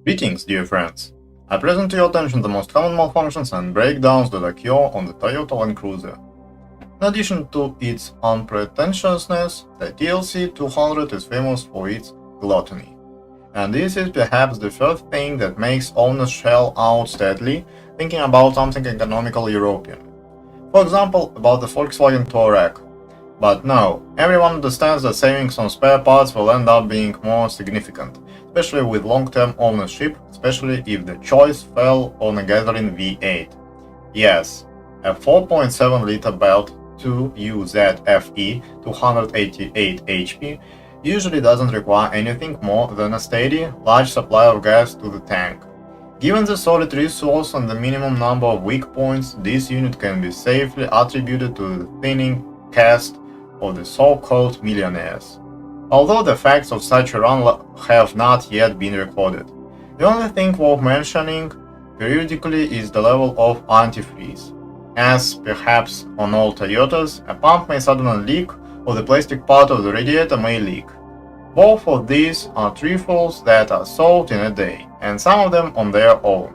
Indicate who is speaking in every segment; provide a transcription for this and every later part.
Speaker 1: Greetings, dear friends! I present to your attention the most common malfunctions and breakdowns that occur on the Toyota Land Cruiser. In addition to its unpretentiousness, the TLC 200 is famous for its gluttony. And this is perhaps the first thing that makes owners shell out steadily, thinking about something economical European. For example, about the Volkswagen Touareg. But no, everyone understands that savings on spare parts will end up being more significant, especially with long-term ownership, especially if the choice fell on a gasoline V8. Yes, a 4.7-liter Belt 2UZFE 288 HP usually doesn't require anything more than a steady, large supply of gas to the tank. Given the solid resource and the minimum number of weak points, this unit can be safely attributed to the thinning caste of the so-called millionaires. Although the facts of such a run have not yet been recorded. The only thing worth mentioning periodically is the level of antifreeze, as perhaps on all Toyotas, a pump may suddenly leak or the plastic part of the radiator may leak. Both of these are trifles that are solved in a day, and some of them on their own.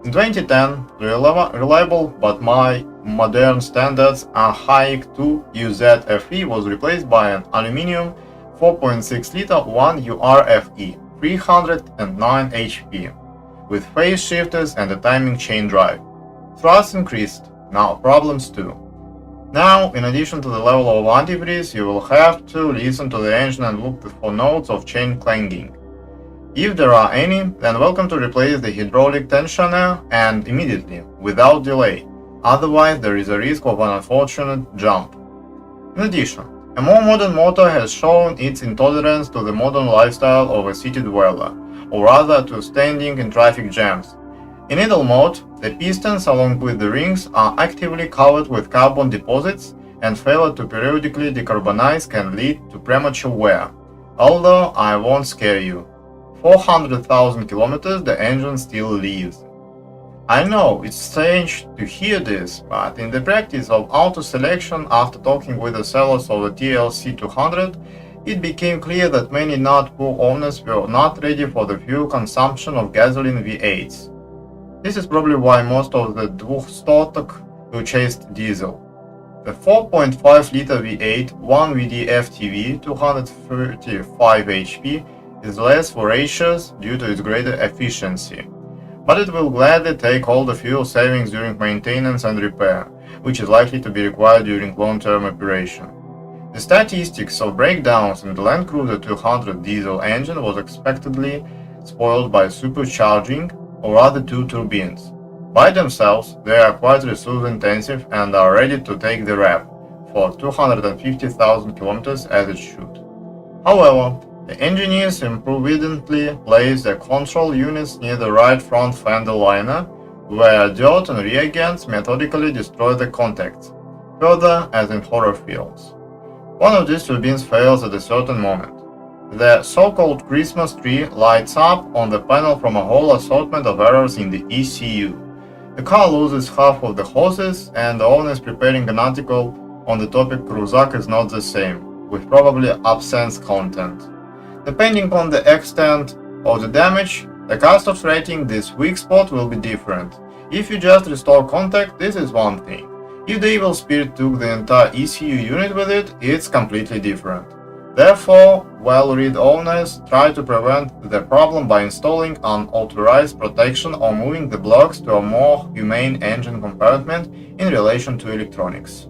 Speaker 1: In 2010, the reliable but by modern standards archaic 2UZFE was replaced by an aluminum 4.6-liter 1URFE 309 HP, with phase shifters and a timing chain drive. Thrust increased, now problems too. Now, in addition to the level of antifreeze, you will have to listen to the engine and look for notes of chain clanging. If there are any, then welcome to replace the hydraulic tensioner and immediately, without delay, otherwise there is a risk of an unfortunate jump. In addition, a more modern motor has shown its intolerance to the modern lifestyle of a city dweller, or rather to standing in traffic jams. In idle mode, the pistons along with the rings are actively covered with carbon deposits, and failure to periodically decarbonize can lead to premature wear. Although I won't scare you. 400,000 kilometers the engine still lives. I know it's strange to hear this, but in the practice of auto selection after talking with the sellers of the TLC 200, it became clear that many not poor owners were not ready for the fuel consumption of gasoline V8s. This is probably why most of the Dwustotok purchased diesel. The 4.5-liter V8 1WD FTV 235 HP is less voracious due to its greater efficiency, but it will gladly take all the fuel savings during maintenance and repair, which is likely to be required during long-term operation. The statistics of breakdowns in the Land Cruiser 200 diesel engine was expectedly spoiled by supercharging, or rather two turbines. By themselves, they are quite resource intensive and are ready to take the rev for 250,000 kilometers as it should. However, the engineers imprudently placed the control units near the right front fender liner, where dirt and reagents methodically destroy the contacts, further as in horror films. One of these turbines fails at a certain moment. The so-called Christmas tree lights up on the panel from a whole assortment of errors in the ECU. The car loses half of the hoses, and the owner is preparing an article on the topic Kruzak is not the same, with probably absence content. Depending on the extent of the damage, the cost of treating this weak spot will be different. If you just restore contact, this is one thing. If the evil spirit took the entire ECU unit with it, it's completely different. Therefore, well-read owners try to prevent the problem by installing unauthorized protection or moving the blocks to a more humane engine compartment in relation to electronics.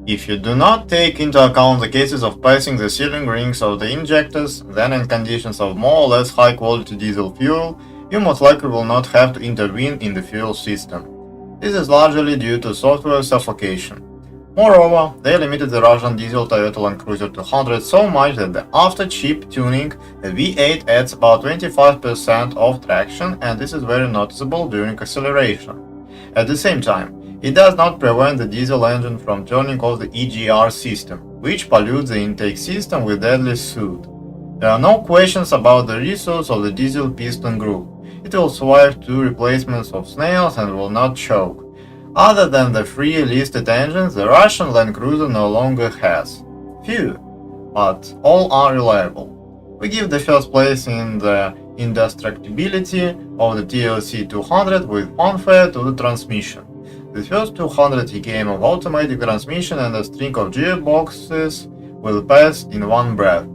Speaker 1: If you do not take into account the cases of passing the sealing rings of the injectors, then in conditions of more or less high-quality diesel fuel, you most likely will not have to intervene in the fuel system. This is largely due to software suffocation. Moreover, they limited the Russian diesel Toyota Land Cruiser 200 so much that after chip tuning, the V8 adds about 25% of traction, and this is very noticeable during acceleration. At the same time, it does not prevent the diesel engine from turning off the EGR system, which pollutes the intake system with deadly soot. There are no questions about the resource of the diesel piston groove. It will survive 2 replacements of snails and will not choke. Other than the 3 listed engines, the Russian Land Cruiser no longer has. Few, but all are reliable. We give the first place in the indestructibility of the TLC 200 with fanfare to the transmission. The first 200 km of automatic transmission and a string of gearboxes will pass in one breath,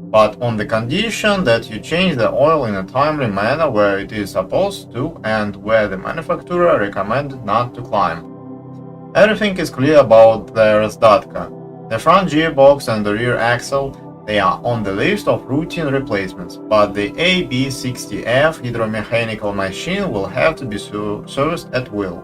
Speaker 1: but on the condition that you change the oil in a timely manner where it is supposed to and where the manufacturer recommended not to climb. Everything is clear about the Razdatka. The front gearbox and the rear axle, they are on the list of routine replacements, but the AB60F hydromechanical machine will have to be serviced at will.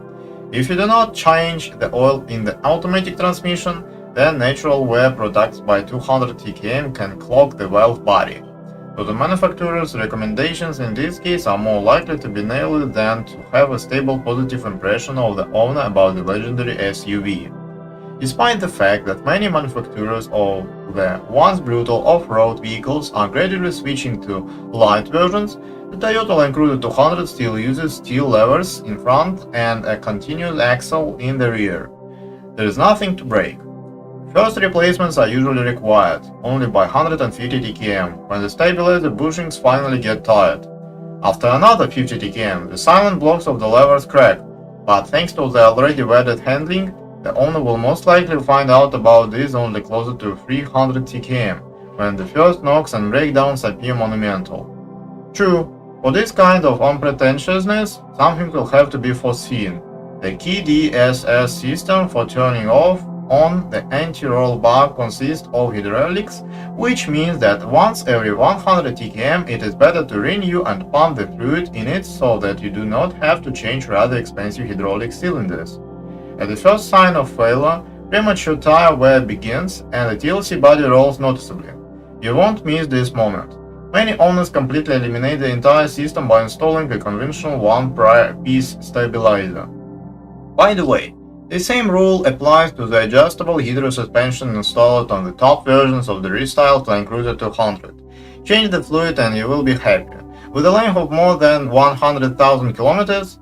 Speaker 1: If you do not change the oil in the automatic transmission, then natural wear products by 200 km can clog the valve body. So the manufacturer's recommendations in this case are more likely to be nailed than to have a stable positive impression of the owner about the legendary SUV. Despite the fact that many manufacturers of the once brutal off-road vehicles are gradually switching to light versions, the Toyota Land Cruiser 200 still uses steel levers in front and a continuous axle in the rear. There is nothing to break. First replacements are usually required, only by 150 km, when the stabilizer bushings finally get tired. After another 50 km, the silent blocks of the levers crack, but thanks to the already welded handling, the owner will most likely find out about this only closer to 300 km, when the first knocks and breakdowns appear monumental. True, for this kind of unpretentiousness, something will have to be foreseen. The key DSS system for turning off on the anti-roll bar consists of hydraulics, which means that once every 100 km it is better to renew and pump the fluid in it so that you do not have to change rather expensive hydraulic cylinders. At the first sign of failure, premature tire wear begins and the TLC body rolls noticeably. You won't miss this moment. Many owners completely eliminate the entire system by installing a conventional one-piece stabilizer. By the way, the same rule applies to the adjustable hydro suspension installed on the top versions of the restyled Land Cruiser 200. Change the fluid and you will be happy. With a length of more than 100,000 kilometers,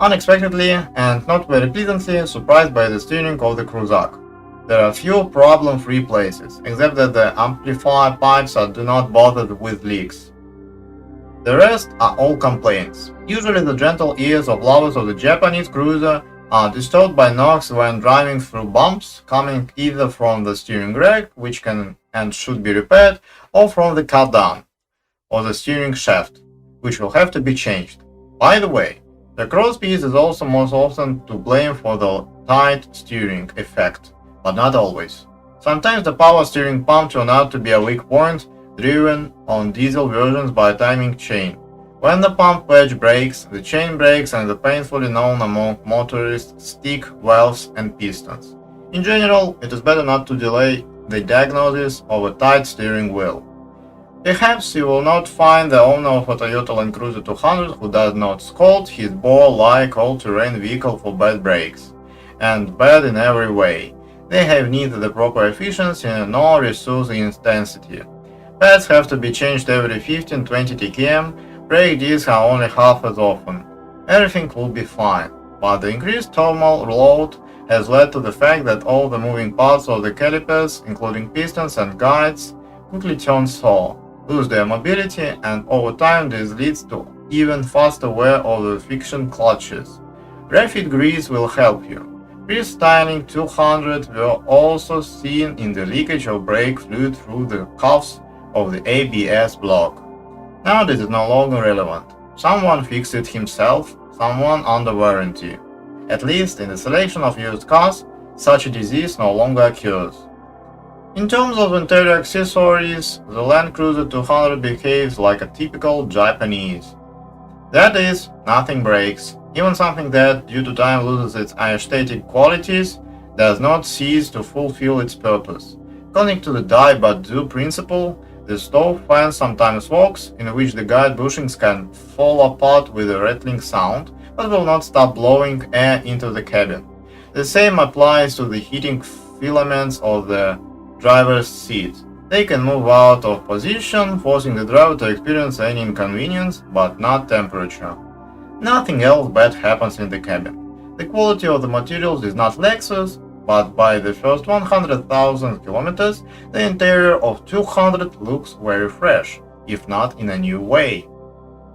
Speaker 1: unexpectedly and not very pleasantly surprised by the steering of the Cruzak. There are few problem-free places, except that the amplifier pipes do not bother with leaks. The rest are all complaints. Usually the gentle ears of lovers of the Japanese cruiser are disturbed by knocks when driving through bumps, coming either from the steering rack, which can and should be repaired, or from the cardan, or the steering shaft, which will have to be changed. By the way, the crosspiece is also most often to blame for the tight steering effect, but not always. Sometimes the power steering pump turned out to be a weak point, driven on diesel versions by a timing chain. When the pump wedge breaks, the chain breaks and the painfully known among motorists stick, valves and pistons. In general, it is better not to delay the diagnosis of a tight steering wheel. Perhaps you will not find the owner of a Toyota Land Cruiser 200 who does not scold his boar-like all-terrain vehicle for bad brakes, and bad in every way. They have neither the proper efficiency nor resource intensity. Pads have to be changed every 15-20 km, brake discs are only half as often. Everything will be fine, but the increased thermal load has led to the fact that all the moving parts of the calipers, including pistons and guides, quickly turn sore, lose their mobility, and over time this leads to even faster wear of the friction clutches. Graphite grease will help you. Pre-styling 200 were also seen in the leakage of brake fluid through the cuffs of the ABS block. Now this is no longer relevant. Someone fixed it himself, someone under warranty. At least in the selection of used cars, such a disease no longer occurs. In terms of interior accessories, the Land Cruiser 200 behaves like a typical Japanese. That is, nothing breaks. Even something that, due to time, loses its aesthetic qualities, does not cease to fulfill its purpose. According to the die but do principle, the stove fan sometimes works, in which the guide bushings can fall apart with a rattling sound, but will not stop blowing air into the cabin. The same applies to the heating filaments of the driver's seat. They can move out of position, forcing the driver to experience any inconvenience, but not temperature. Nothing else bad happens in the cabin. The quality of the materials is not Lexus, but by the first 100,000 kilometers, the interior of 200 looks very fresh. if not in a new way.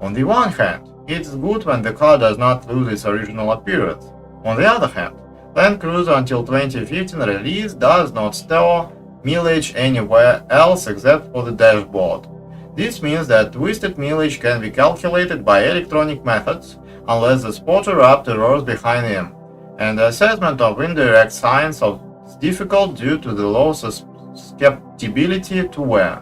Speaker 1: On the one hand, it's good when the car does not lose its original appearance. On the other hand, Land Cruiser until 2015 release does not store mileage anywhere else except for the dashboard. This means that twisted mileage can be calculated by electronic methods unless the spotter wrapped errors behind him, and the assessment of indirect signs is difficult due to the low susceptibility to wear.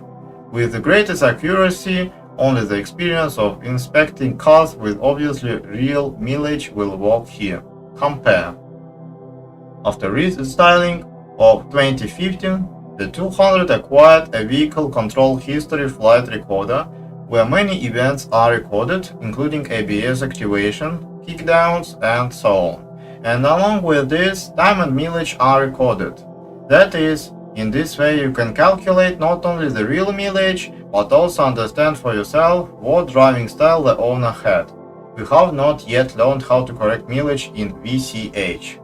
Speaker 1: With the greatest accuracy, only the experience of inspecting cars with obviously real mileage will work here. Compare. After restyling of 2015, the 200 acquired a vehicle control history flight recorder where many events are recorded, including ABS activation, kickdowns, and so on. And along with this, time and mileage are recorded. That is, in this way you can calculate not only the real mileage, but also understand for yourself what driving style the owner had. We have not yet learned how to correct mileage in VCH.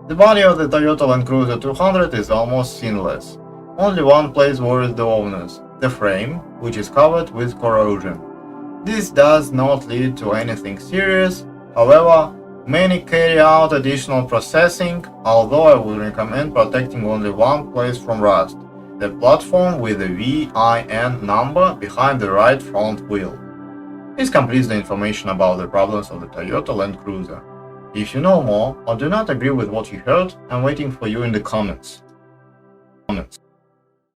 Speaker 1: The body of the Toyota Land Cruiser 200 is almost seamless. Only one place worries the owners: the frame, which is covered with corrosion. This does not lead to anything serious, however, many carry out additional processing, although I would recommend protecting only one place from rust: the platform with the VIN number behind the right front wheel. This completes the information about the problems of the Toyota Land Cruiser. If you know more or do not agree with what you heard, I'm waiting for you in the comments.